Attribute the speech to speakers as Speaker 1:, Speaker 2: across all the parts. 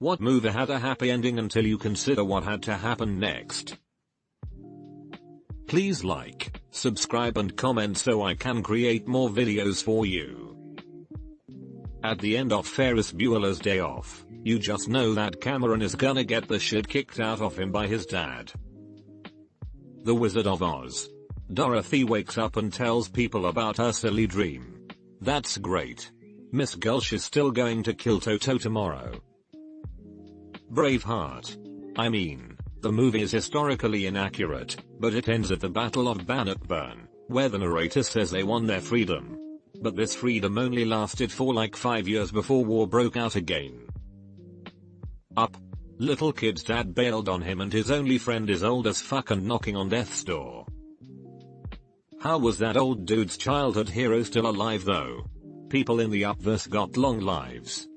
Speaker 1: What movie had a happy ending until you consider what had to happen next? Please like, subscribe and comment so I can create more videos for you. At the end of Ferris Bueller's Day Off, you just know that Cameron is gonna get the shit kicked out of him by his dad. The Wizard of Oz. Dorothy wakes up and tells people about her silly dream. That's great. Miss Gulch is still going to kill Toto tomorrow. Braveheart. I mean, the movie is historically inaccurate, but it ends at the Battle of Bannockburn, where the narrator says they won their freedom. But this freedom only lasted for like 5 years before war broke out again. Up. Little kid's dad bailed on him and his only friend is old as fuck and knocking on death's door. How was that old dude's childhood hero still alive though? People in the Upverse got long lives.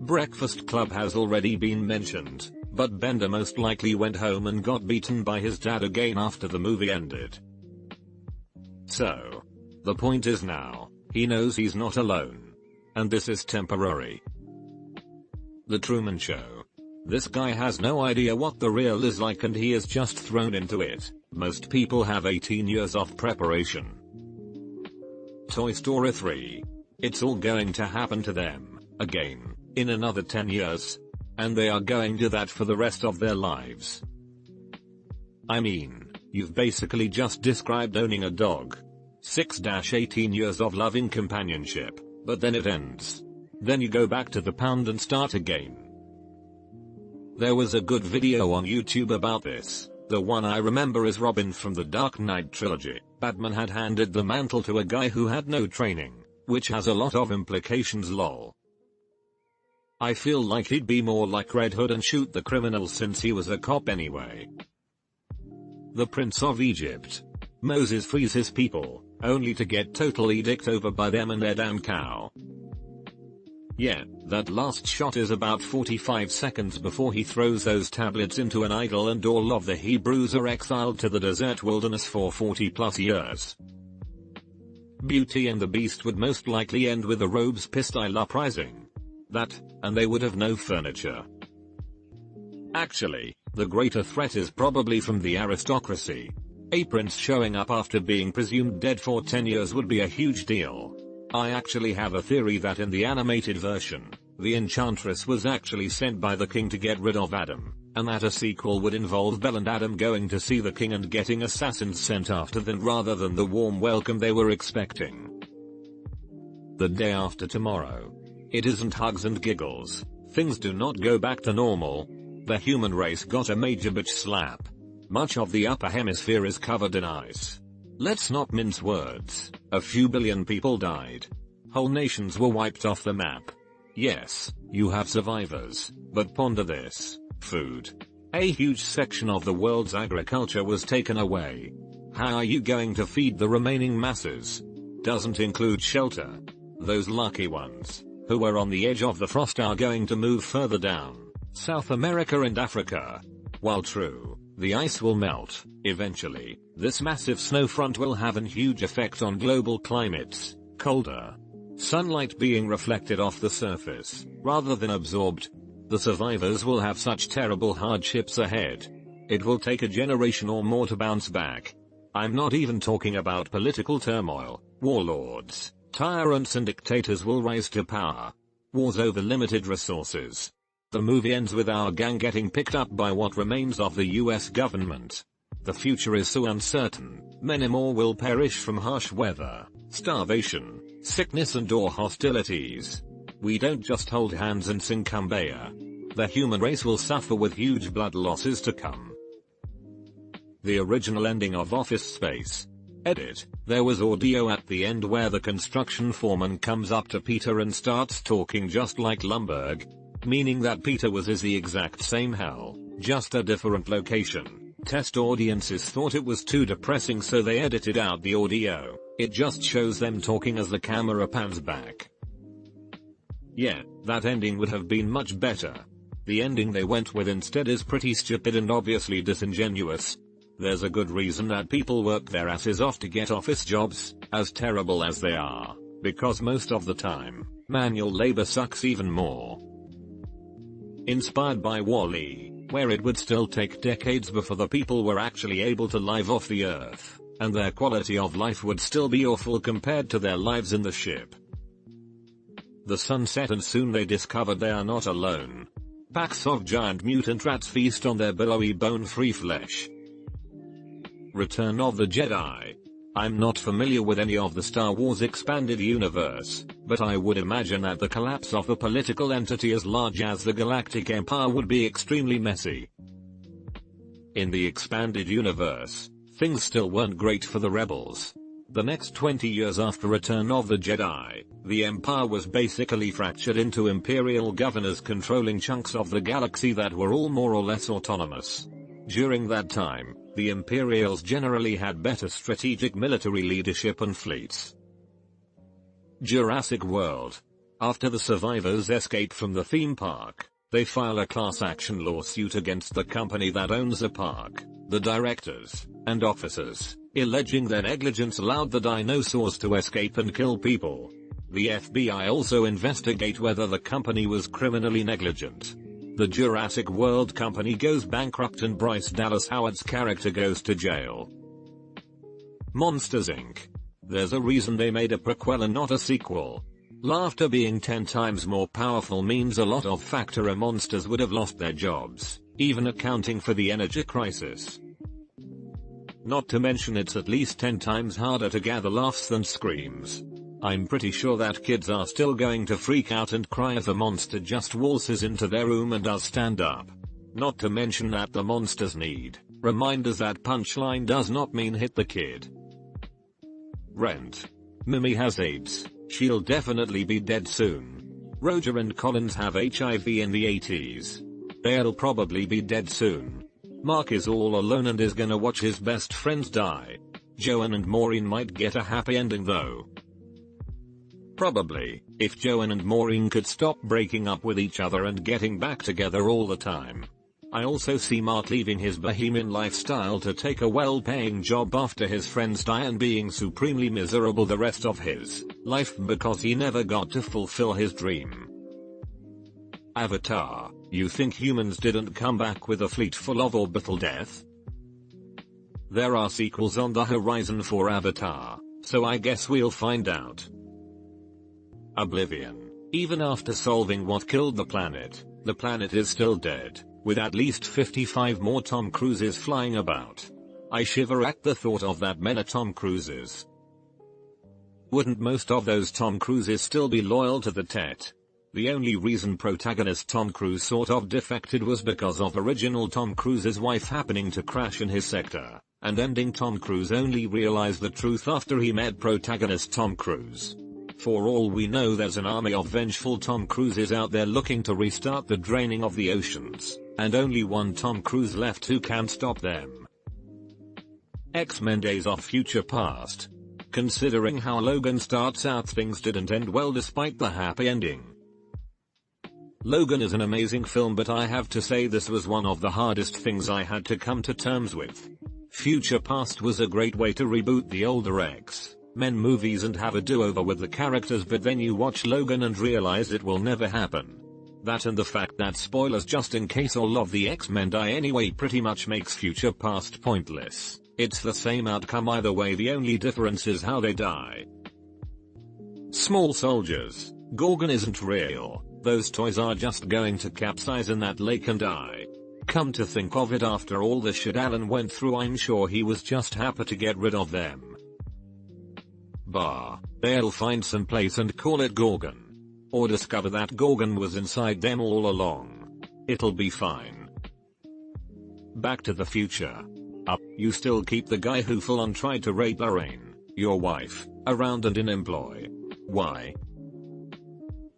Speaker 1: Breakfast Club has already been mentioned, but Bender most likely went home and got beaten by his dad again after the movie ended. So, the point is now, he knows he's not alone. And this is temporary. The Truman Show. This guy has no idea what the real is like and he is just thrown into it. Most people have 18 years of preparation. Toy Story 3. It's all going to happen to them, again, in another 10 years. And they are going to do that for the rest of their lives. I mean, you've basically just described owning a dog. 6-18 years of loving companionship, but then it ends. Then you go back to the pound and start again. There was a good video on YouTube about this. The one I remember is Robin from the Dark Knight trilogy. Batman had handed the mantle to a guy who had no training, which has a lot of implications lol. I feel like he'd be more like Red Hood and shoot the criminals since he was a cop anyway. The Prince of Egypt. Moses frees his people, only to get totally dicked over by them and their damn cow. Yeah, that last shot is about 45 seconds before he throws those tablets into an idol and all of the Hebrews are exiled to the desert wilderness for 40 plus years. Beauty and the Beast would most likely end with the robes pistol uprising. That, and they would have no furniture. Actually, the greater threat is probably from the aristocracy. A prince showing up after being presumed dead for 10 years would be a huge deal. I actually have a theory that in the animated version, the Enchantress was actually sent by the king to get rid of Adam, and that a sequel would involve Belle and Adam going to see the king and getting assassins sent after them rather than the warm welcome they were expecting. The day after tomorrow. It isn't hugs and giggles. Things do not go back to normal. The human race got a major bitch slap. Much of the upper hemisphere is covered in ice. Let's not mince words. A few billion people died. Whole nations were wiped off the map. Yes, you have survivors, but ponder this. Food. A huge section of the world's agriculture was taken away. How are you going to feed the remaining masses? Doesn't include shelter. Those lucky ones, who were on the edge of the frost are going to move further down. South America and Africa. While true, the ice will melt, eventually, this massive snow front will have a huge effect on global climates, colder. Sunlight being reflected off the surface, rather than absorbed. The survivors will have such terrible hardships ahead. It will take a generation or more to bounce back. I'm not even talking about political turmoil, warlords, tyrants and dictators will rise to power. Wars over limited resources. The movie ends with our gang getting picked up by what remains of the US government. The future is so uncertain, many more will perish from harsh weather, starvation, sickness and or hostilities. We don't just hold hands and sing Kumbaya. The human race will suffer with huge blood losses to come. The original ending of Office Space. Edit. There was audio at the end where the construction foreman comes up to Peter and starts talking just like Lumbergh. Meaning that Peter was in the exact same hell, just a different location. Test audiences thought it was too depressing so they edited out the audio. It just shows them talking as the camera pans back. Yeah, that ending would have been much better. The ending they went with instead is pretty stupid and obviously disingenuous. There's a good reason that people work their asses off to get office jobs, as terrible as they are, because most of the time, manual labor sucks even more. inspired by Wall-E, where it would still take decades before the people were actually able to live off the earth, and their quality of life would still be awful compared to their lives in the ship. The sun set and soon they discovered they are not alone. Packs of giant mutant rats feast on their billowy bone-free flesh. Return of the Jedi. I'm not familiar with any of the Star Wars expanded universe, but I would imagine that the collapse of a political entity as large as the Galactic Empire would be extremely messy. In the expanded universe, things still weren't great for the rebels. The next 20 years after Return of the Jedi, the Empire was basically fractured into imperial governors controlling chunks of the galaxy that were all more or less autonomous. During that time, the Imperials generally had better strategic military leadership and fleets. Jurassic World. After the survivors escape from the theme park, they file a class action lawsuit against the company that owns the park, the directors, and officers, alleging their negligence allowed the dinosaurs to escape and kill people. The FBI also investigate whether the company was criminally negligent. The Jurassic World company goes bankrupt and Bryce Dallas Howard's character goes to jail. Monsters Inc. There's a reason they made a prequel and not a sequel. Laughter being 10 times more powerful means a lot of Factory monsters would have lost their jobs, even accounting for the energy crisis. Not to mention it's at least 10 times harder to gather laughs than screams. I'm pretty sure that kids are still going to freak out and cry if a monster just waltzes into their room and does stand up. Not to mention that the monsters need reminders that punchline does not mean hit the kid. Rent. Mimi has AIDS, she'll definitely be dead soon. Roger and Collins have HIV in the 80s. They'll probably be dead soon. Mark is all alone and is gonna watch his best friends die. Joanne and Maureen might get a happy ending though. Probably, if Joanne and Maureen could stop breaking up with each other and getting back together all the time. I also see Mark leaving his bohemian lifestyle to take a well-paying job after his friends die and being supremely miserable the rest of his life because he never got to fulfill his dream. Avatar. You think humans didn't come back with a fleet full of orbital death? There are sequels on the horizon for Avatar, so I guess we'll find out. Oblivion. Even after solving what killed the planet is still dead, with at least 55 more Tom Cruises flying about. I shiver at the thought of that many Tom Cruises. Wouldn't most of those Tom Cruises still be loyal to the Tet? The only reason protagonist Tom Cruise sort of defected was because of original Tom Cruise's wife happening to crash in his sector, and ending Tom Cruise only realized the truth after he met protagonist Tom Cruise. For all we know there's an army of vengeful Tom Cruises out there looking to restart the draining of the oceans, and only one Tom Cruise left who can stop them. X-Men Days of Future Past. Considering how Logan starts out, things didn't end well despite the happy ending. Logan is an amazing film, but I have to say this was one of the hardest things I had to come to terms with. Future Past was a great way to reboot the older X-Men movies and have a do-over with the characters, but then you watch Logan and realize it will never happen. That and the fact that spoilers just in case all of the X-Men die anyway pretty much makes Future Past pointless. It's the same outcome either way, the only difference is how they die. Small Soldiers. Gorgon isn't real. Those toys are just going to capsize in that lake and die. Come to think of it, after all the shit Alan went through, I'm sure he was just happy to get rid of them. They'll find some place and call it Gorgon. Or discover that Gorgon was inside them all along. It'll be fine. Back to the Future. You still keep the guy who full on tried to rape Lorraine, your wife, around and in employ. Why?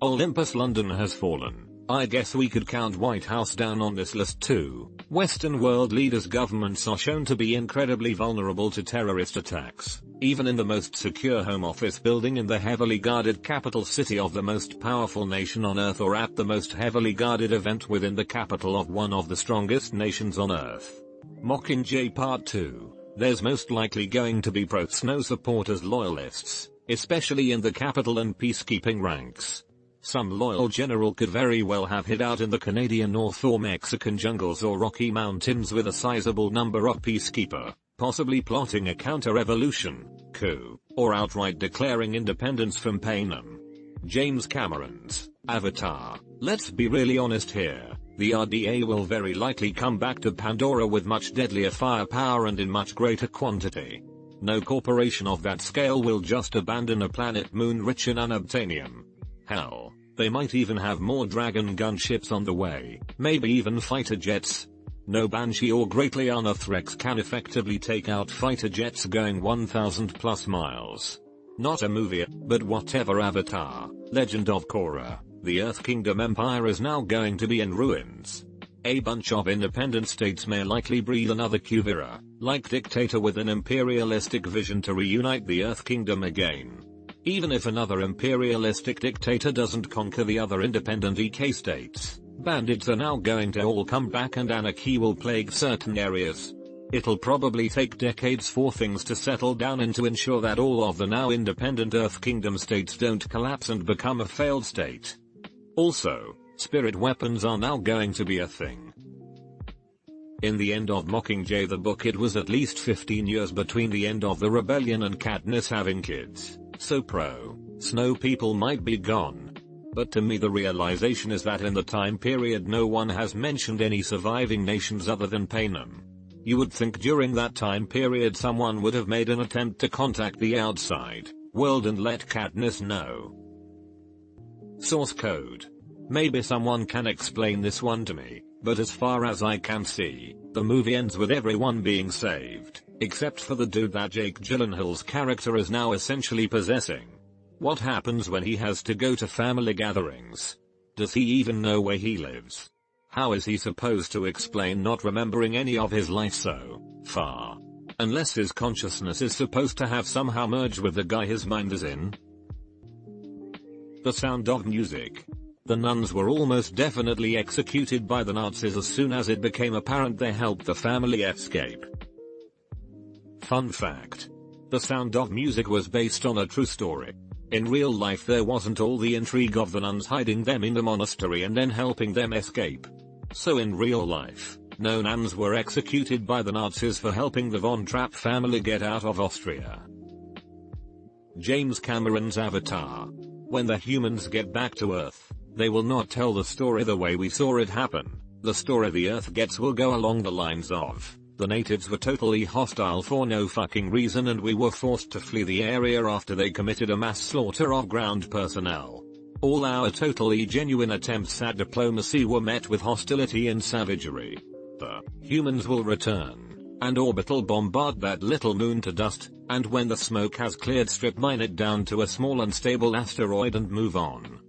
Speaker 1: Olympus London has fallen. I guess we could count White House down on this list too. Western world leaders' governments are shown to be incredibly vulnerable to terrorist attacks, even in the most secure home office building in the heavily guarded capital city of the most powerful nation on earth, or at the most heavily guarded event within the capital of one of the strongest nations on earth. Mockingjay Part 2. There's most likely going to be pro-Snow supporters, loyalists, especially in the capital and peacekeeping ranks. Some loyal general could very well have hid out in the Canadian North or Mexican jungles or Rocky Mountains with a sizable number of peacekeeper, possibly plotting a counter-revolution, coup, or outright declaring independence from Panem. James Cameron's Avatar. Let's be really honest here, the RDA will very likely come back to Pandora with much deadlier firepower and in much greater quantity. No corporation of that scale will just abandon a planet moon rich in unobtainium. Hell, they might even have more dragon gunships on the way, maybe even fighter jets. No Banshee or Great Leonith Rex can effectively take out fighter jets going 1,000 plus miles. Not a movie, but whatever. Avatar, Legend of Korra, the Earth Kingdom Empire is now going to be in ruins. A bunch of independent states may likely breed another Kuvira-like dictator with an imperialistic vision to reunite the Earth Kingdom again. Even if another imperialistic dictator doesn't conquer the other independent EK states, bandits are now going to all come back and anarchy will plague certain areas. It'll probably take decades for things to settle down and to ensure that all of the now independent Earth Kingdom states don't collapse and become a failed state. Also, spirit weapons are now going to be a thing. In the end of Mockingjay the book, it was at least 15 years between the end of the rebellion and Katniss having kids, so Snow people might be gone. But to me the realization is that in the time period no one has mentioned any surviving nations other than Panem. You would think during that time period someone would have made an attempt to contact the outside world and let Katniss know. Source code. Maybe someone can explain this one to me, but as far as I can see, the movie ends with everyone being saved, except for the dude that Jake Gyllenhaal's character is now essentially possessing. What happens when he has to go to family gatherings? Does he even know where he lives? How is he supposed to explain not remembering any of his life so far? Unless his consciousness is supposed to have somehow merged with the guy his mind is in? The Sound of Music. The nuns were almost definitely executed by the Nazis as soon as it became apparent they helped the family escape. Fun fact. The Sound of Music was based on a true story. In real life there wasn't all the intrigue of the nuns hiding them in the monastery and then helping them escape. So in real life, no nuns were executed by the Nazis for helping the Von Trapp family get out of Austria. James Cameron's Avatar. When the humans get back to Earth, they will not tell the story the way we saw it happen. The story the Earth gets will go along the lines of, the natives were totally hostile for no fucking reason and we were forced to flee the area after they committed a mass slaughter of ground personnel. All our totally genuine attempts at diplomacy were met with hostility and savagery. The humans will return and orbital bombard that little moon to dust, and when the smoke has cleared strip mine it down to a small unstable asteroid and move on.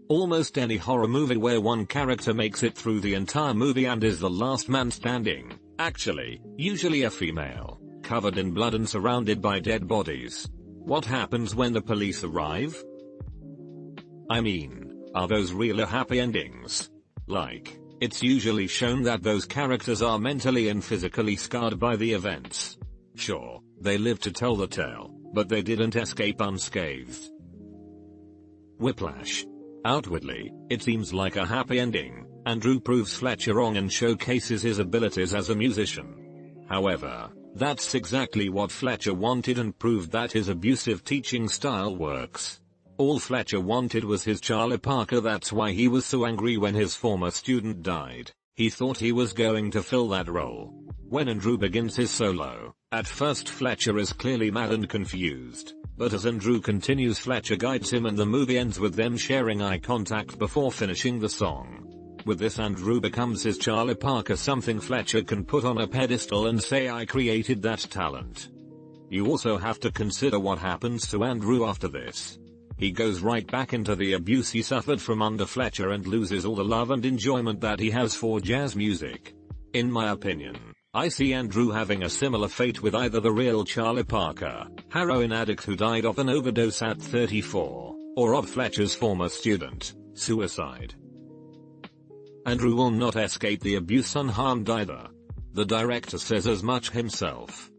Speaker 1: Almost any horror movie where one character makes it through the entire movie and is the last man standing, actually, usually a female, covered in blood and surrounded by dead bodies. What happens when the police arrive? I mean, are those really happy endings? Like, it's usually shown that those characters are mentally and physically scarred by the events. Sure, they lived to tell the tale, but they didn't escape unscathed. Whiplash. Outwardly, it seems like a happy ending. Andrew proves Fletcher wrong and showcases his abilities as a musician. However, that's exactly what Fletcher wanted and proved that his abusive teaching style works. All Fletcher wanted was his Charlie Parker. That's why he was so angry when his former student died. He thought he was going to fill that role. When Andrew begins his solo, at first Fletcher is clearly mad and confused. But as Andrew continues, Fletcher guides him and the movie ends with them sharing eye contact before finishing the song. With this, Andrew becomes his Charlie Parker, something Fletcher can put on a pedestal and say, I created that talent. You also have to consider what happens to Andrew after this. He goes right back into the abuse he suffered from under Fletcher and loses all the love and enjoyment that he has for jazz music. In my opinion, I see Andrew having a similar fate with either the real Charlie Parker, heroin addict who died of an overdose at 34, or of Fletcher's former student, suicide. Andrew will not escape the abuse unharmed either. The director says as much himself.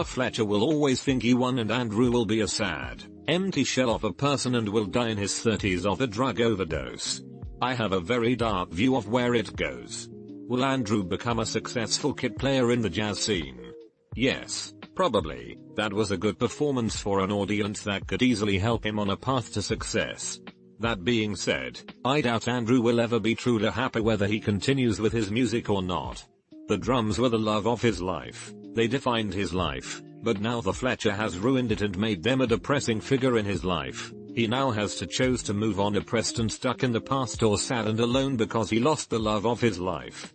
Speaker 1: Fletcher will always think he won and Andrew will be a sad, empty shell of a person and will die in his 30s of a drug overdose. I have a very dark view of where it goes. Will Andrew become a successful kit player in the jazz scene? Yes, probably. That was a good performance for an audience that could easily help him on a path to success. That being said, I doubt Andrew will ever be truly happy whether he continues with his music or not. The drums were the love of his life, they defined his life, but now the Fletcher has ruined it and made them a depressing figure in his life. He now has to choose to move on depressed and stuck in the past or sad and alone because he lost the love of his life.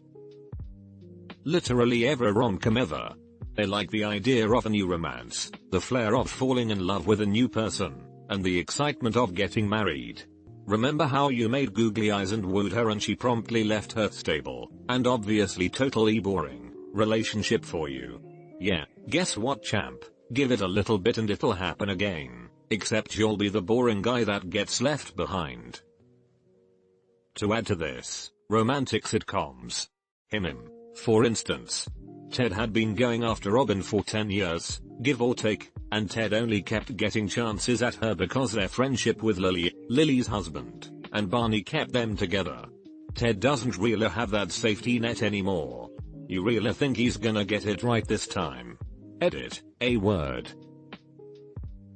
Speaker 1: Literally every rom-com ever. They like the idea of a new romance, the flair of falling in love with a new person, and the excitement of getting married. Remember how you made googly eyes and wooed her and she promptly left her stable, and obviously totally boring, relationship for you? Yeah, guess what, champ? Give it a little bit and it'll happen again, except you'll be the boring guy that gets left behind. To add to this, romantic sitcoms. For instance, Ted had been going after Robin for 10 years, give or take, and Ted only kept getting chances at her because their friendship with Lily's husband, and Barney kept them together. Ted doesn't really have that safety net anymore. You really think he's gonna get it right this time? Edit, a word.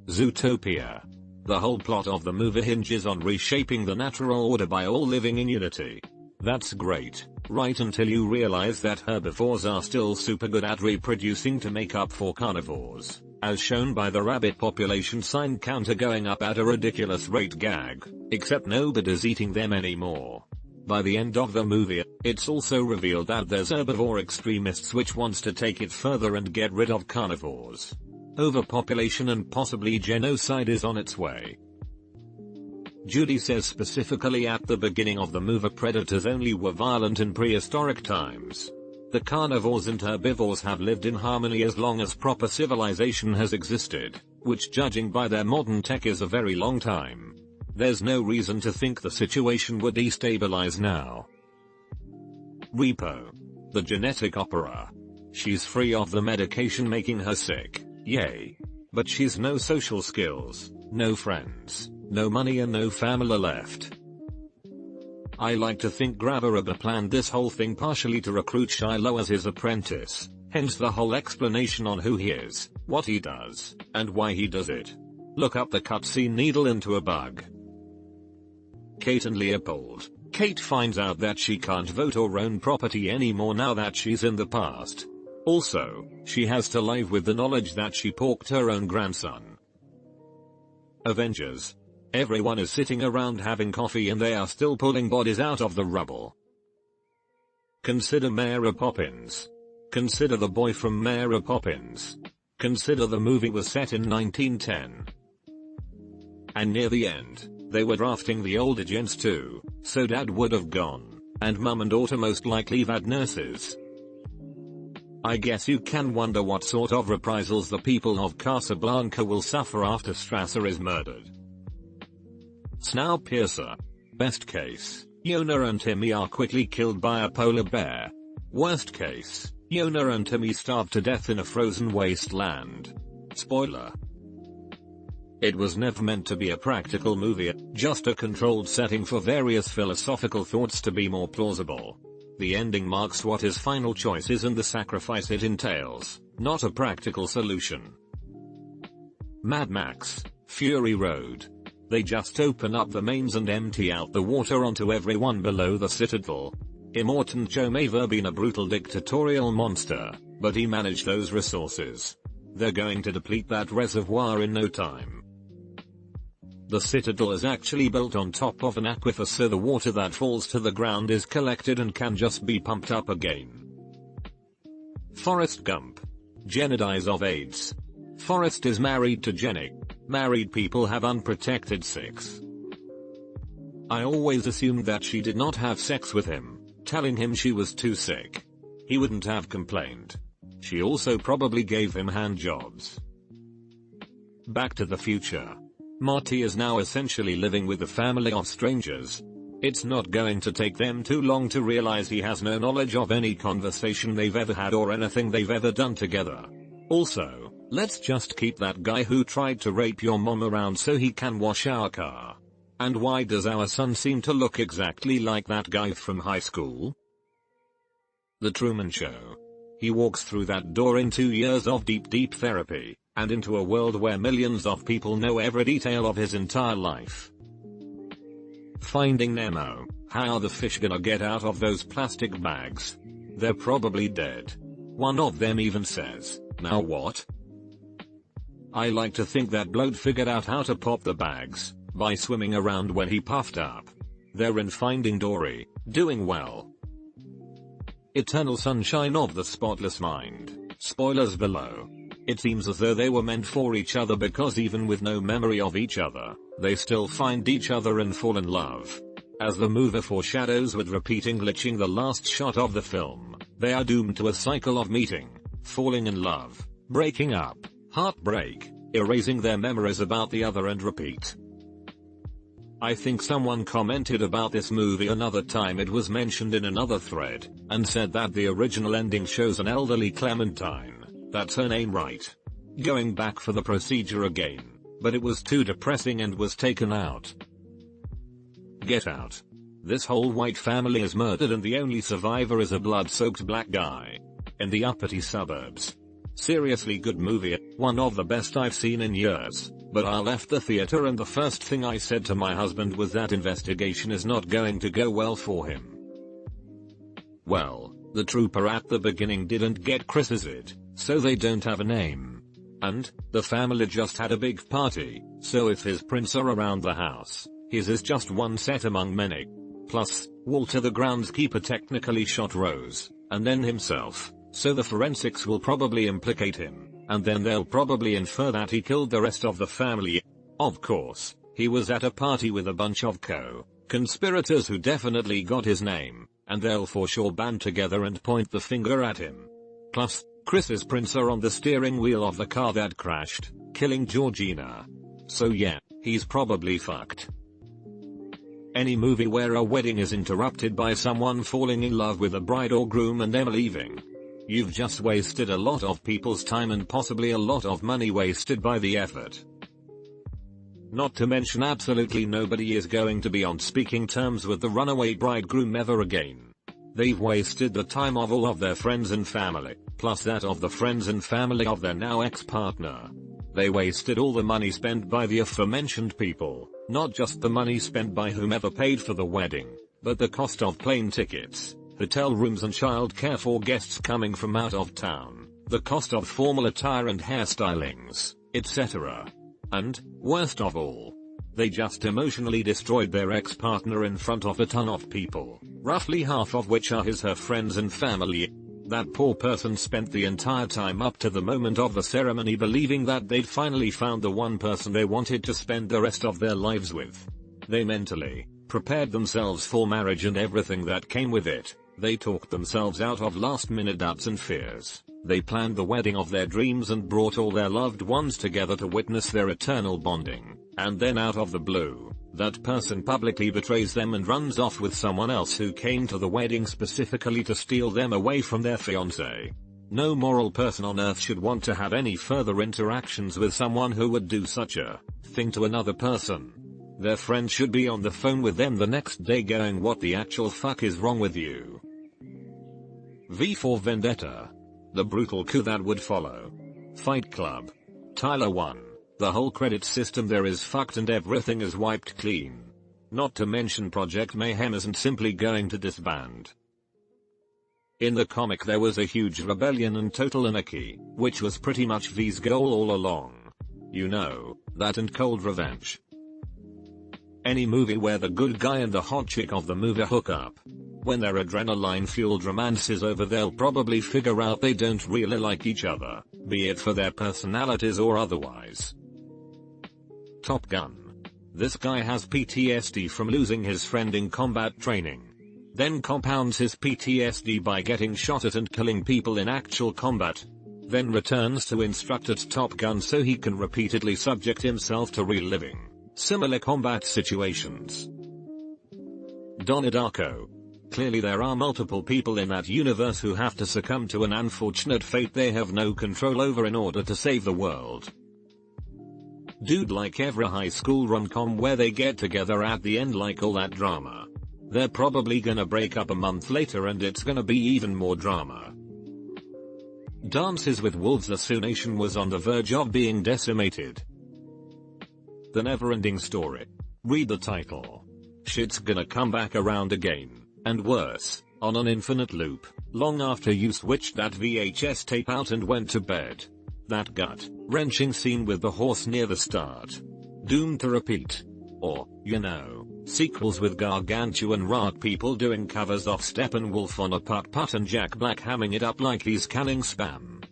Speaker 1: Zootopia. The whole plot of the movie hinges on reshaping the natural order by all living in unity. That's great, right until you realize that herbivores are still super good at reproducing to make up for carnivores, as shown by the rabbit population sign counter going up at a ridiculous rate gag, except nobody's eating them anymore. By the end of the movie, it's also revealed that there's herbivore extremists which wants to take it further and get rid of carnivores. Overpopulation and possibly genocide is on its way. Judy says specifically at the beginning of the movie predators only were violent in prehistoric times. The carnivores and herbivores have lived in harmony as long as proper civilization has existed, which judging by their modern tech is a very long time. There's no reason to think the situation would destabilize now. Repo. The genetic opera. She's free of the medication making her sick, yay. But she's no social skills, no friends, no money and no family left. I like to think Grabaraba planned this whole thing partially to recruit Shiloh as his apprentice, hence the whole explanation on who he is, what he does, and why he does it. Look up the cutscene needle into a bug. Kate and Leopold. Kate finds out that she can't vote or own property anymore now that she's in the past. Also, she has to live with the knowledge that she porked her own grandson. Avengers. Everyone is sitting around having coffee and they are still pulling bodies out of the rubble. Consider Mary Poppins. Consider the boy from Mary Poppins. Consider the movie was set in 1910. And near the end, they were drafting the older gens too, so dad would have gone, and mum and daughter most likely had nurses. I guess you can wonder what sort of reprisals the people of Casablanca will suffer after Strasser is murdered. Snowpiercer. Best case, Yona and Timmy are quickly killed by a polar bear. Worst case, Yona and Timmy starve to death in a frozen wasteland. Spoiler. It was never meant to be a practical movie, just a controlled setting for various philosophical thoughts to be more plausible. The ending marks what his final choice is and the sacrifice it entails, not a practical solution. Mad Max. Fury Road. They just open up the mains and empty out the water onto everyone below the citadel. Immortan Joe may have been a brutal dictatorial monster, but he managed those resources. They're going to deplete that reservoir in no time. The citadel is actually built on top of an aquifer so the water that falls to the ground is collected and can just be pumped up again. Forrest Gump. Jenna dies of AIDS. Forrest is married to Jenny. Married people have unprotected sex. I always assumed that she did not have sex with him, telling him she was too sick. He wouldn't have complained. She also probably gave him hand jobs. Back to the Future. Marty is now essentially living with a family of strangers. It's not going to take them too long to realize he has no knowledge of any conversation they've ever had or anything they've ever done together. Also, Let's just keep that guy who tried to rape your mom around so he can wash our car. And why does our son seem to look exactly like that guy from high school? The Truman Show. He walks through that door in 2 years of deep therapy, and into a world where millions of people know every detail of his entire life. Finding Nemo. How are the fish gonna get out of those plastic bags? They're probably dead. One of them even says, "Now what?" I like to think that bloke figured out how to pop the bags by swimming around when he puffed up. They're in Finding Dory, doing well. Eternal Sunshine of the Spotless Mind. Spoilers below. It seems as though they were meant for each other because even with no memory of each other, they still find each other and fall in love. As the movie foreshadows with repeating glitching the last shot of the film, they are doomed to a cycle of meeting, falling in love, breaking up, heartbreak, erasing their memories about the other and repeat. I think someone commented about this movie another time it was mentioned in another thread, and said that the original ending shows an elderly Clementine, that's her name right, going back for the procedure again, but it was too depressing and was taken out. Get Out. This whole white family is murdered and the only survivor is a blood-soaked black guy. In the uppity suburbs. Seriously good movie, one of the best I've seen in years, but I left the theater and the first thing I said to my husband was that investigation is not going to go well for him. Well, the trooper at the beginning didn't get Chris's, so they don't have a name. And, the family just had a big party, so if his prints are around the house, his is just one set among many. Plus, Walter the groundskeeper technically shot Rose, and then himself, so the forensics will probably implicate him, and then they'll probably infer that he killed the rest of the family. Of course, he was at a party with a bunch of co-conspirators who definitely got his name, and they'll for sure band together and point the finger at him. Plus, Chris's prints are on the steering wheel of the car that crashed, killing Georgina. So yeah, he's probably fucked. Any movie where a wedding is interrupted by someone falling in love with a bride or groom and them leaving. You've just wasted a lot of people's time and possibly a lot of money wasted by the effort. Not to mention absolutely nobody is going to be on speaking terms with the runaway bridegroom ever again. They've wasted the time of all of their friends and family, plus that of the friends and family of their now ex-partner. They wasted all the money spent by the aforementioned people, not just the money spent by whomever paid for the wedding, but the cost of plane tickets, hotel rooms and childcare for guests coming from out of town, the cost of formal attire and hairstylings, etc. And, worst of all, they just emotionally destroyed their ex-partner in front of a ton of people, roughly half of which are her friends and family. That poor person spent the entire time up to the moment of the ceremony believing that they'd finally found the one person they wanted to spend the rest of their lives with. They mentally prepared themselves for marriage and everything that came with it. They talked themselves out of last-minute doubts and fears. They planned the wedding of their dreams and brought all their loved ones together to witness their eternal bonding. And then out of the blue, that person publicly betrays them and runs off with someone else who came to the wedding specifically to steal them away from their fiancé. No moral person on earth should want to have any further interactions with someone who would do such a thing to another person. Their friends should be on the phone with them the next day going, "What the actual fuck is wrong with you?" V for Vendetta. The brutal coup that would follow. Fight Club. Tyler 1. The whole credit system there is fucked and everything is wiped clean. Not to mention Project Mayhem isn't simply going to disband. In the comic there was a huge rebellion and total anarchy, which was pretty much V's goal all along. You know, that and cold revenge. Any movie where the good guy and the hot chick of the movie hook up. When their adrenaline-fueled romance is over they'll probably figure out they don't really like each other, be it for their personalities or otherwise. Top Gun. This guy has PTSD from losing his friend in combat training. Then compounds his PTSD by getting shot at and killing people in actual combat. Then returns to instruct at Top Gun so he can repeatedly subject himself to reliving similar combat situations. Donnie Darko. Clearly there are multiple people in that universe who have to succumb to an unfortunate fate they have no control over in order to save the world. Dude, like every high school rom-com where they get together at the end, like all that drama. They're probably gonna break up a month later and it's gonna be even more drama. Dances with Wolves. The Sioux Nation was on the verge of being decimated. The never-ending story. Read the title. Shit's gonna come back around again, and worse, on an infinite loop, long after you switched that VHS tape out and went to bed. That gut-wrenching scene with the horse near the start. Doomed to repeat. Or, you know, sequels with gargantuan rock people doing covers of Steppenwolf on a putt-putt and Jack Black hamming it up like he's canning spam.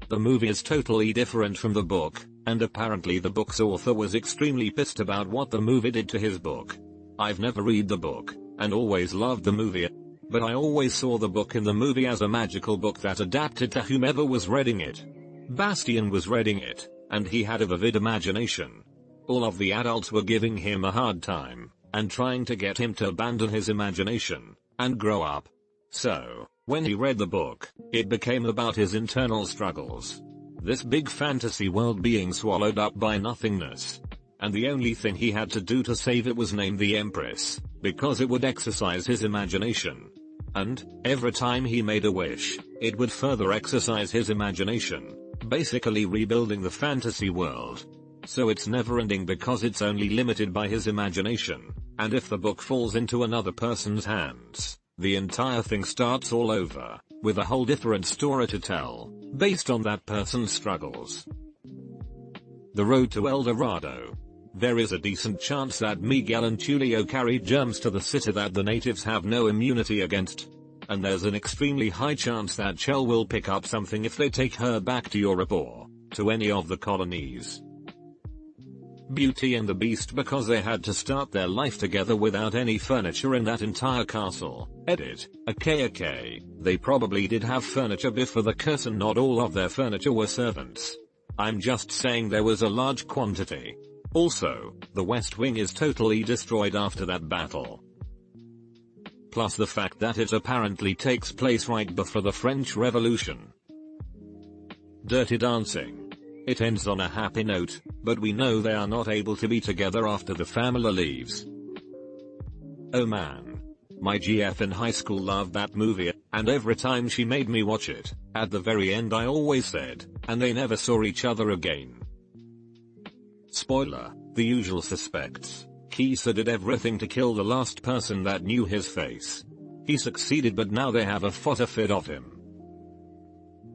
Speaker 1: The movie is totally different from the book, and apparently the book's author was extremely pissed about what the movie did to his book. I've never read the book, and always loved the movie. But I always saw the book in the movie as a magical book that adapted to whomever was reading it. Bastian was reading it, and he had a vivid imagination. All of the adults were giving him a hard time, and trying to get him to abandon his imagination, and grow up. So, when he read the book, it became about his internal struggles. This big fantasy world being swallowed up by nothingness. And the only thing he had to do to save it was name the Empress, because it would exercise his imagination. And, every time he made a wish, it would further exercise his imagination, basically rebuilding the fantasy world. So it's never ending because it's only limited by his imagination, and if the book falls into another person's hands, the entire thing starts all over, with a whole different story to tell, based on that person's struggles. The Road to El Dorado. There is a decent chance that Miguel and Tulio carried germs to the city that the natives have no immunity against. And there's an extremely high chance that Chell will pick up something if they take her back to Europe or to any of the colonies. Beauty and the Beast, because they had to start their life together without any furniture in that entire castle. Edit. Okay, they probably did have furniture before the curse and not all of their furniture were servants. I'm just saying there was a large quantity. Also, the West Wing is totally destroyed after that battle. Plus the fact that it apparently takes place right before the French Revolution. Dirty Dancing. It ends on a happy note, but we know they are not able to be together after the family leaves. Oh man. My GF in high school loved that movie, and every time she made me watch it, at the very end I always said, and they never saw each other again. Spoiler, The Usual Suspects. Kisa did everything to kill the last person that knew his face. He succeeded, but now they have a photo fit of him.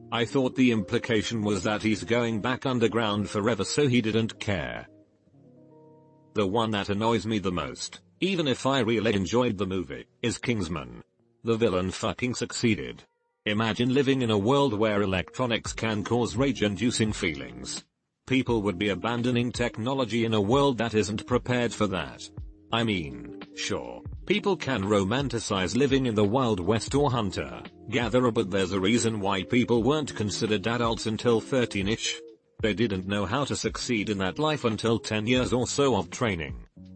Speaker 1: I thought the implication was that he's going back underground forever, so he didn't care. The one that annoys me the most, even if I really enjoyed the movie, is Kingsman. The villain fucking succeeded. Imagine living in a world where electronics can cause rage-inducing feelings. People would be abandoning technology in a world that isn't prepared for that. I mean, sure, people can romanticize living in the Wild West or hunter-gatherer, but there's a reason why people weren't considered adults until 13ish. They didn't know how to succeed in that life until 10 years or so of training.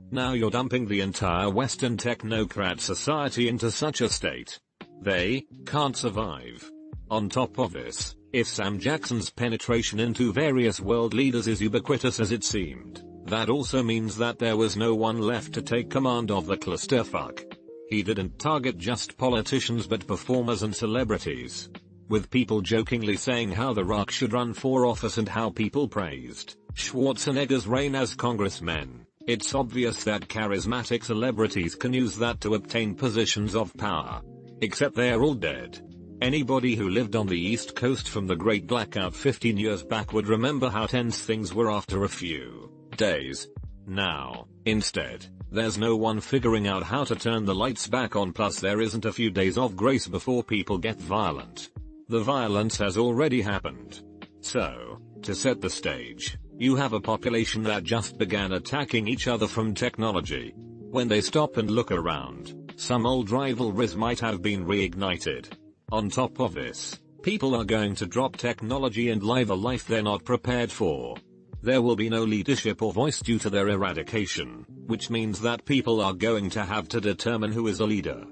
Speaker 1: Now you're dumping the entire Western technocrat society into such a state. They can't survive. On top of this, if Sam Jackson's penetration into various world leaders is ubiquitous as it seemed, that also means that there was no one left to take command of the clusterfuck. He didn't target just politicians but performers and celebrities. With people jokingly saying how The Rock should run for office and how people praised Schwarzenegger's reign as congressman, it's obvious that charismatic celebrities can use that to obtain positions of power. Except they're all dead. Anybody who lived on the East Coast from the Great Blackout 15 years back would remember how tense things were after a few days. Now, instead, there's no one figuring out how to turn the lights back on, plus there isn't a few days of grace before people get violent. The violence has already happened. So, to set the stage, you have a population that just began attacking each other from technology. When they stop and look around, some old rivalries might have been reignited. On top of this, people are going to drop technology and live a life they're not prepared for. There will be no leadership or voice due to their eradication. which means that people are going to have to determine who is a leader.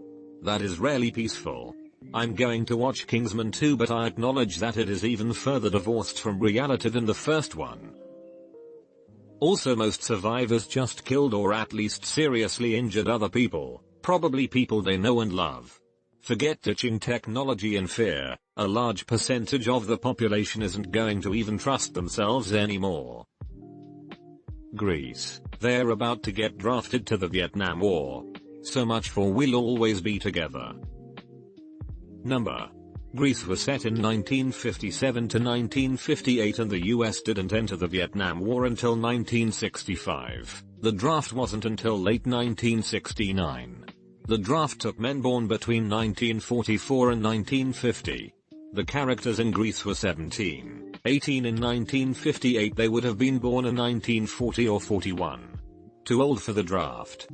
Speaker 1: That is rarely peaceful. I'm going to watch Kingsman 2, but I acknowledge that it is even further divorced from reality than the first one. Also, most survivors just killed or at least seriously injured other people, probably people they know and love. Forget ditching technology in fear, a large percentage of the population isn't going to even trust themselves anymore. Greece, they're about to get drafted to the Vietnam War. So much for we'll always be together. Number. Greece was set in 1957 to 1958 and the US didn't enter the Vietnam War until 1965. The draft wasn't until late 1969. The draft took men born between 1944 and 1950. The characters in Greece were 17, 18 in 1958. They would have been born in 1940 or 41. Too old for the draft.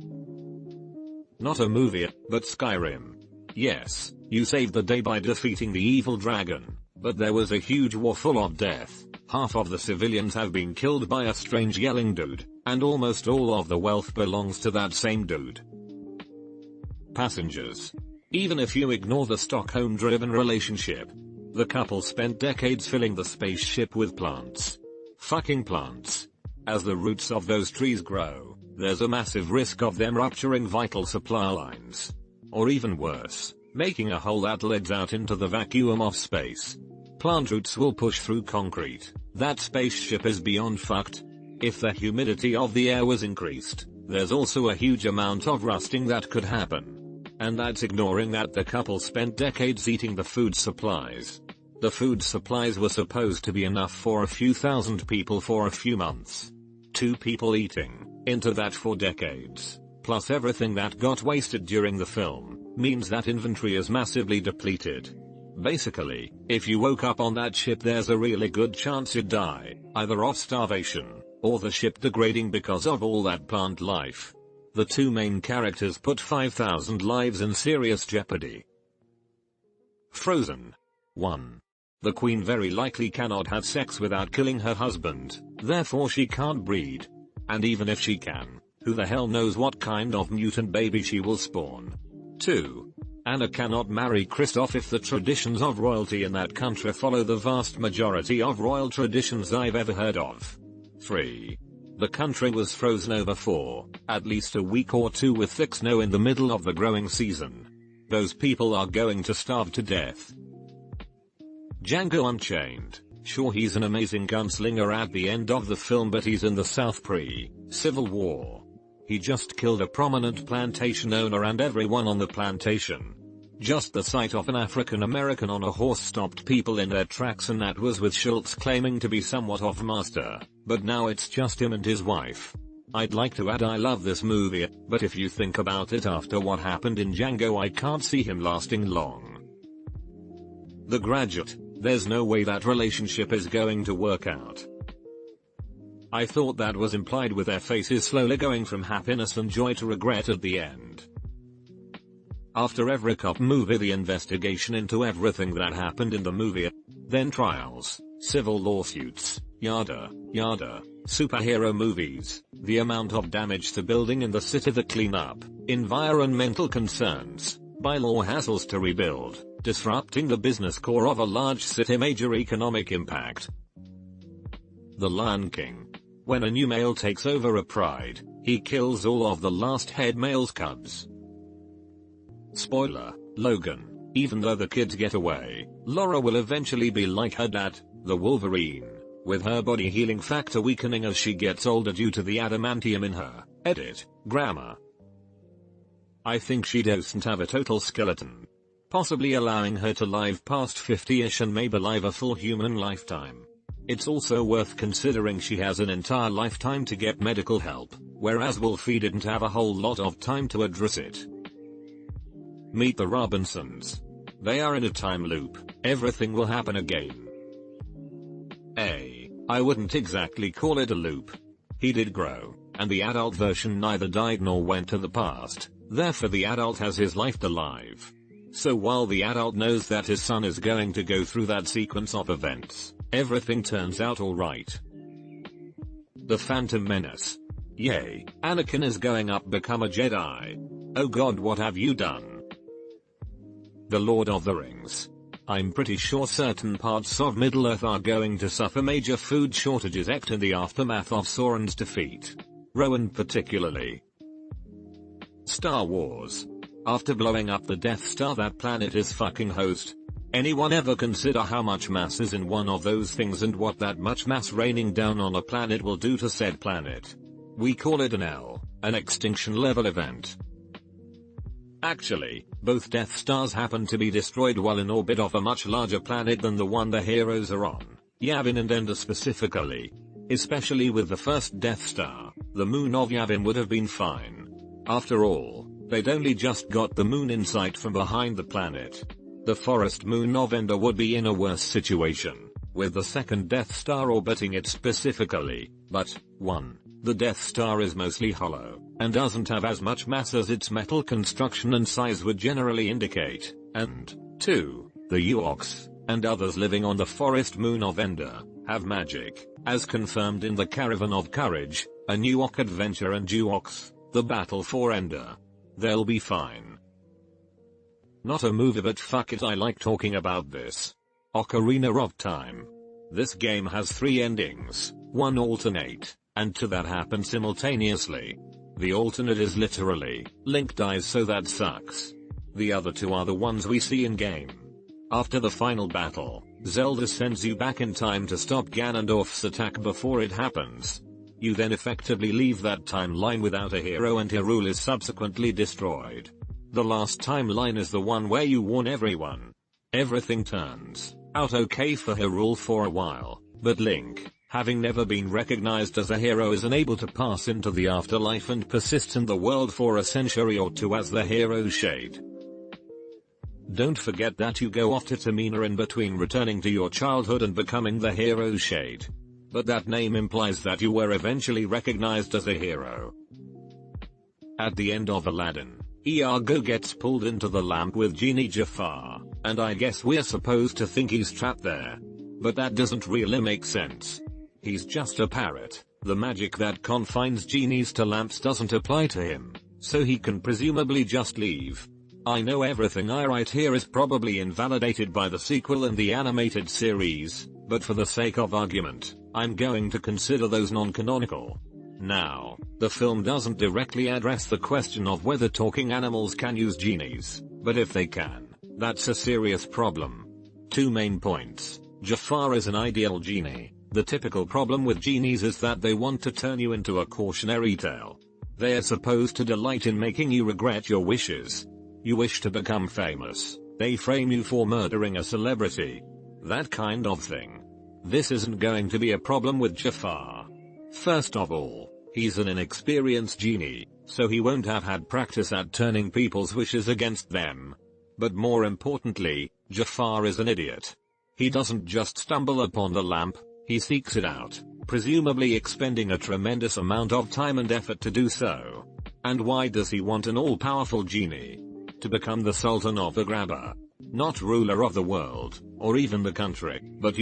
Speaker 1: Not a movie, but Skyrim. Yes, you saved the day by defeating the evil dragon, but there was a huge war full of death. Half of the civilians have been killed by a strange yelling dude, and almost all of the wealth belongs to that same dude. Passengers. Even if you ignore the Stockholm-driven relationship, the couple spent decades filling the spaceship with plants. Fucking plants. As the roots of those trees grow, there's a massive risk of them rupturing vital supply lines. Or even worse, making a hole that leads out into the vacuum of space. Plant roots will push through concrete. That spaceship is beyond fucked. If the humidity of the air was increased, there's also a huge amount of rusting that could happen. And that's ignoring that the couple spent decades eating the food supplies. The food supplies were supposed to be enough for a few thousand people for a few months. 2 people eating into that for decades, plus everything that got wasted during the film, means that inventory is massively depleted. Basically, if you woke up on that ship, there's a really good chance you'd die, either of starvation, or the ship degrading because of all that plant life. The 2 main characters put 5,000 lives in serious jeopardy. Frozen. 1. The queen very likely cannot have sex without killing her husband, therefore she can't breed. And even if she can, who the hell knows what kind of mutant baby she will spawn. 2. Anna cannot marry Kristoff if the traditions of royalty in that country follow the vast majority of royal traditions I've ever heard of. 3. The country was frozen over for at least a week or 2 with thick snow in the middle of the growing season. Those people are going to starve to death. Django Unchained. Sure, he's an amazing gunslinger at the end of the film, but he's in the South pre-Civil War. He just killed a prominent plantation owner and everyone on the plantation. Just the sight of an African American on a horse stopped people in their tracks, and that was with Schultz claiming to be somewhat of master, but now it's just him and his wife. I'd like to add I love this movie, but if you think about it, after what happened in Django, I can't see him lasting long. The Graduate. There's no way that relationship is going to work out. I thought that was implied with their faces slowly going from happiness and joy to regret at the end. After every cop movie, the investigation into everything that happened in the movie, then trials, civil lawsuits, yada, yada, superhero movies, the amount of damage to building in the city, the cleanup, environmental concerns, bylaw hassles to rebuild, disrupting the business core of a large city, major economic impact. The Lion King. When a new male takes over a pride, he kills all of the last head male's cubs. Spoiler, Logan. Even though the kids get away, Laura will eventually be like her dad, the Wolverine, with her body healing factor weakening as she gets older due to the adamantium in her. Edit, grammar. I think she doesn't have a total skeleton, possibly allowing her to live past 50ish and maybe live a full human lifetime. It's also worth considering she has an entire lifetime to get medical help, whereas Wolfie didn't have a whole lot of time to address it. Meet the Robinsons. They are in a time loop. Everything will happen again. I wouldn't exactly call it a loop. He did grow, and the adult version neither died nor went to the past, therefore the adult has his life alive. So while the adult knows that his son is going to go through that sequence of events, everything turns out alright. The Phantom Menace. Yay, Anakin is going up become a Jedi. Oh god, what have you done? The Lord of the Rings. I'm pretty sure certain parts of Middle-earth are going to suffer major food shortages in the aftermath of Sauron's defeat. Rowan particularly. Star Wars. After blowing up the Death Star, that planet is fucking host. Anyone ever consider how much mass is in one of those things and what that much mass raining down on a planet will do to said planet? We call it an extinction level event. Actually, both Death Stars happen to be destroyed while in orbit of a much larger planet than the one the heroes are on. Yavin and Ender specifically. Especially with the first Death Star, the moon of Yavin would have been fine. After all, they'd only just got the moon in sight from behind the planet. The forest moon of Ender would be in a worse situation, with the second Death Star orbiting it specifically, but, 1. The Death Star is mostly hollow, and doesn't have as much mass as its metal construction and size would generally indicate, and, 2. The Ewoks, and others living on the forest moon of Ender, have magic, as confirmed in the Caravan of Courage, a Ewok adventure and Ewoks, the Battle for Ender. They'll be fine. Not a movie, but fuck it, I like talking about this. Ocarina of Time. This game has 3 endings, 1 alternate, and 2 that happen simultaneously. The alternate is literally, Link dies, so that sucks. The other 2 are the ones we see in game. After the final battle, Zelda sends you back in time to stop Ganondorf's attack before it happens. You then effectively leave that timeline without a hero and Hyrule is subsequently destroyed. The last timeline is the one where you warn everyone. Everything turns out okay for Hyrule for a while, but Link, having never been recognized as a hero, is unable to pass into the afterlife and persists in the world for a century or 2 as the hero's shade. Don't forget that you go off to Tamina in between returning to your childhood and becoming the hero's shade. But that name implies that you were eventually recognized as a hero. At the end of Aladdin, Iago gets pulled into the lamp with Genie Jafar, and I guess we're supposed to think he's trapped there. But that doesn't really make sense. He's just a parrot. The magic that confines genies to lamps doesn't apply to him, so he can presumably just leave. I know everything I write here is probably invalidated by the sequel and the animated series, but for the sake of argument, I'm going to consider those non-canonical. Now, the film doesn't directly address the question of whether talking animals can use genies, but if they can, that's a serious problem. 2 main points. Jafar is an ideal genie. The typical problem with genies is that they want to turn you into a cautionary tale. They are supposed to delight in making you regret your wishes. You wish to become famous, they frame you for murdering a celebrity. That kind of thing. This isn't going to be a problem with Jafar. First of all, he's an inexperienced genie, so he won't have had practice at turning people's wishes against them. But more importantly, Jafar is an idiot. He doesn't just stumble upon the lamp, he seeks it out, presumably expending a tremendous amount of time and effort to do so. And why does he want an all-powerful genie? To become the Sultan of the Grabber. Not ruler of the world, or even the country, but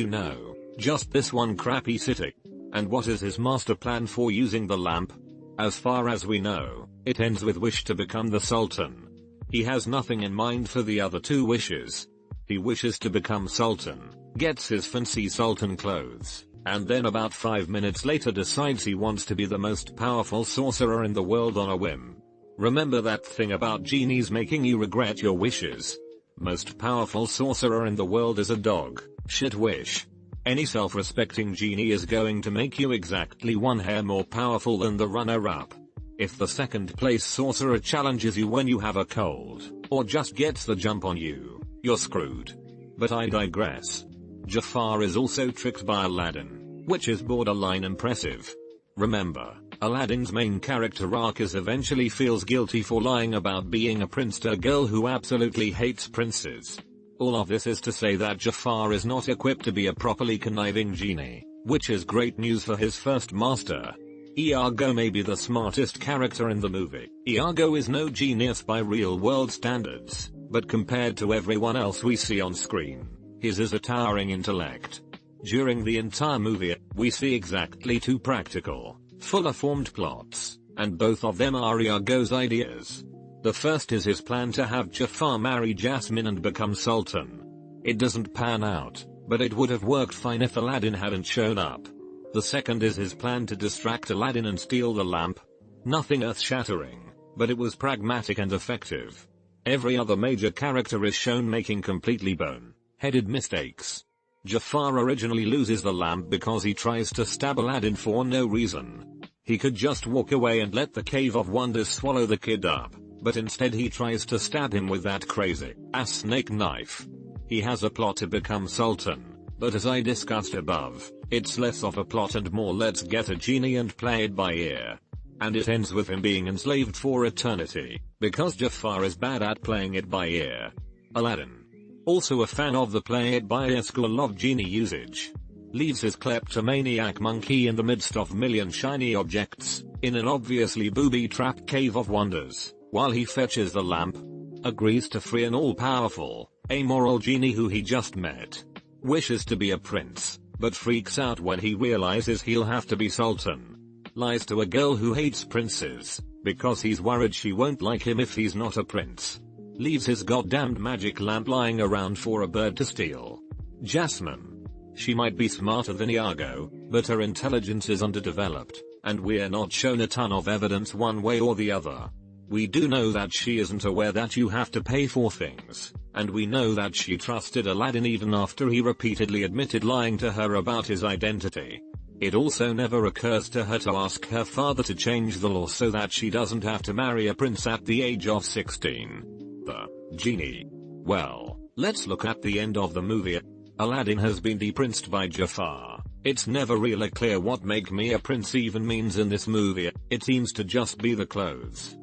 Speaker 1: just this one crappy city. And what is his master plan for using the lamp? As far as we know, it ends with wish to become the Sultan. He has nothing in mind for the other 2 wishes. He wishes to become Sultan, gets his fancy Sultan clothes, and then about 5 minutes later decides he wants to be the most powerful sorcerer in the world on a whim. Remember that thing about genies making you regret your wishes? Most powerful sorcerer in the world is a dog shit wish. Any self-respecting genie is going to make you exactly 1 hair more powerful than the runner-up. If the second place sorcerer challenges you when you have a cold, or just gets the jump on you, you're screwed. But I digress. Jafar is also tricked by Aladdin, which is borderline impressive. Remember, Aladdin's main character arc is eventually feels guilty for lying about being a prince to a girl who absolutely hates princes. All of this is to say that Jafar is not equipped to be a properly conniving genie, which is great news for his first master. Iago may be the smartest character in the movie. Iago is no genius by real-world standards, but compared to everyone else we see on screen, his is a towering intellect. During the entire movie, we see exactly 2 practical, Fuller formed plots, and both of them are Iago's ideas. The first is his plan to have Jafar marry Jasmine and become Sultan. It doesn't pan out, but it would have worked fine if Aladdin hadn't shown up. The second is his plan to distract Aladdin and steal the lamp. Nothing earth-shattering, but it was pragmatic and effective. Every other major character is shown making completely bone-headed mistakes. Jafar originally loses the lamp because he tries to stab Aladdin for no reason. He could just walk away and let the Cave of Wonders swallow the kid up, but instead he tries to stab him with that crazy-ass snake knife. He has a plot to become Sultan, but as I discussed above, it's less of a plot and more let's get a genie and play it by ear. And it ends with him being enslaved for eternity, because Jafar is bad at playing it by ear. Aladdin, also a fan of the play it by ear school of genie usage, leaves his kleptomaniac monkey in the midst of million shiny objects, in an obviously booby-trapped Cave of Wonders, while he fetches the lamp, agrees to free an all-powerful, amoral genie who he just met, wishes to be a prince, but freaks out when he realizes he'll have to be Sultan, lies to a girl who hates princes, because he's worried she won't like him if he's not a prince, leaves his goddamned magic lamp lying around for a bird to steal. Jasmine. She might be smarter than Iago, but her intelligence is underdeveloped, and we're not shown a ton of evidence one way or the other. We do know that she isn't aware that you have to pay for things, and we know that she trusted Aladdin even after he repeatedly admitted lying to her about his identity. It also never occurs to her to ask her father to change the law so that she doesn't have to marry a prince at the age of 16. The genie. Well, let's look at the end of the movie. Aladdin has been deprinced by Jafar. It's never really clear what "make me a prince" even means in this movie. It seems to just be the clothes.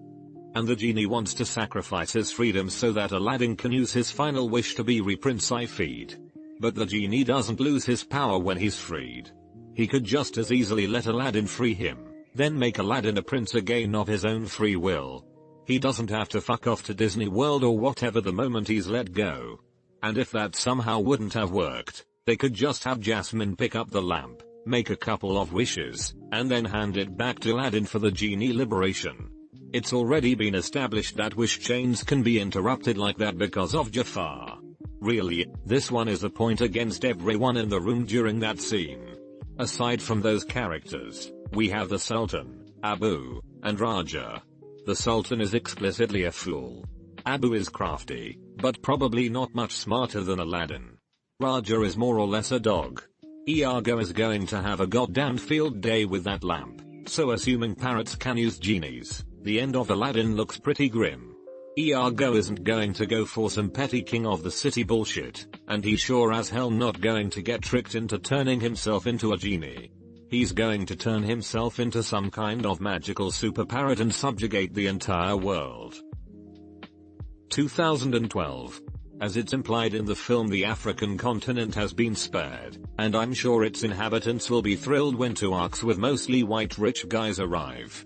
Speaker 1: And the genie wants to sacrifice his freedom so that Aladdin can use his final wish to be Prince Ifid. But the genie doesn't lose his power when he's freed. He could just as easily let Aladdin free him, then make Aladdin a prince again of his own free will. He doesn't have to fuck off to Disney World or whatever the moment he's let go. And if that somehow wouldn't have worked, they could just have Jasmine pick up the lamp, make a couple of wishes, and then hand it back to Aladdin for the genie liberation. It's already been established that wish chains can be interrupted like that because of Jafar. Really, this one is a point against everyone in the room during that scene. Aside from those characters, we have the Sultan, Abu, and Raja. The Sultan is explicitly a fool. Abu is crafty, but probably not much smarter than Aladdin. Raja is more or less a dog. Iago is going to have a goddamn field day with that lamp, so assuming parrots can use genies, the end of Aladdin looks pretty grim. Iago isn't going to go for some petty king of the city bullshit, and he's sure as hell not going to get tricked into turning himself into a genie. He's going to turn himself into some kind of magical super parrot and subjugate the entire world. 2012. As it's implied in the film, the African continent has been spared, and I'm sure its inhabitants will be thrilled when two arcs with mostly white rich guys arrive.